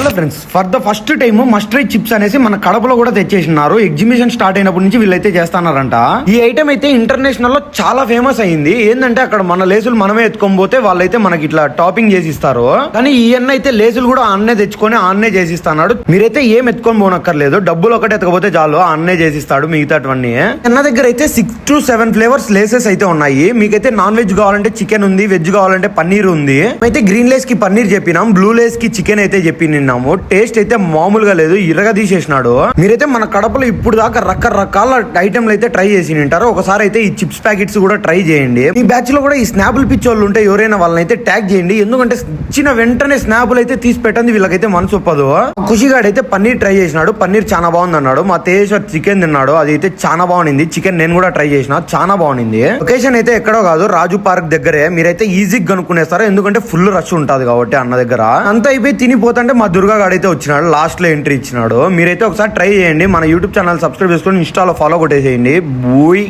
Hello friends, for the first time must try chips అనేసి మన కడపలో కూడా తెచ్చేసినారు. ఎగ్జిబిషన్ స్టార్ట్ అయినప్పటి నుంచి వీళ్ళైతే చేస్తున్నారంట. ఈ ఐటమ్ అయితే ఇంటర్నేషనల్ లో చాలా ఫేమస్ అయింది. ఏంటంటే అక్కడ మన లేసులు మనమే ఎత్తుకొని పోతే వాళ్ళైతే మనకి ఇట్లా టాపింగ్ చేసి ఇస్తారు. కానీ ఈ అన్న అయితే లేసులు కూడా అన్నే తెచ్చుకొని అన్నే చేసిస్తాడు. మీరైతే ఏం ఎత్తుకొని పోనక్కర్లేదు, డబ్బులు ఒకటి ఎత్తకపోతే చాలు, అన్నే చేసిస్తాడు మిగతావన్నీ. అన్న దగ్గర అయితే 6 to 7 ఫ్లేవర్స్ లేసెస్ అయితే ఉన్నాయి. మీకైతే నాన్ వెజ్ కావాలంటే చికెన్ ఉంది, వెజ్ కావాలంటే పన్నీర్ ఉంది. అయితే గ్రీన్ లేస్ కి పన్నీర్ చెప్పినాం, బ్లూ లేస్ కి చికెన్ అయితే చెప్పినాము. టేస్ట్ అయితే మామూలుగా లేదు, ఇరగా తీసేసినాడు. మీరైతే మన కడపలో ఇప్పుడు దాకా రకరకాల ఐటమ్లు అయితే ట్రై చేసి ఉంటారు. ఒకసారి అయితే ఈ చిప్స్ ప్యాకెట్స్ కూడా ట్రై చేయండి. మీ బ్యాచ్ లో కూడా ఈ స్నాపుల్ పిచ్ వాళ్ళు ఉంటే ఎవరైనా వాళ్ళనైతే ట్యాగ్ చేయండి. ఎందుకంటే ఇచ్చిన వెంటనే స్నాపులు అయితే తీసి పెట్టండి, వీళ్ళకైతే మనసు ఒప్పదు. ఖుషిగాడు అయితే పన్నీర్ ట్రై చేసినాడు, పన్నీర్ చాలా బాగుంది అన్నాడు. మా తేజ్ చికెన్ తిన్నాడు, అది అయితే చాలా బాగుంది. చికెన్ నేను కూడా ట్రై చేసిన, చాలా బాగుంది. లొకేషన్ అయితే ఎక్కడో కాదు, రాజు పార్క్ దగ్గరే. మీరైతే ఈజీగా కనుక్కునేస్తారు, ఎందుకంటే ఫుల్ రష్ ఉంటది కాబట్టి అన్న దగ్గర. అంతా అయిపోయి తినిపోతుంటే మా దుర్గా గాడైతే వచ్చినాడు, లాస్ట్ లో ఎంట్రీ ఇచ్చినాడు. మీరైతే ఒకసారి ట్రై చేయండి. మన యూట్యూబ్ ఛానల్ సబ్స్క్రైబ్ చేసుకొని ఇన్స్టాలో ఫాలో కొట్టేసేయండి. బూయ్.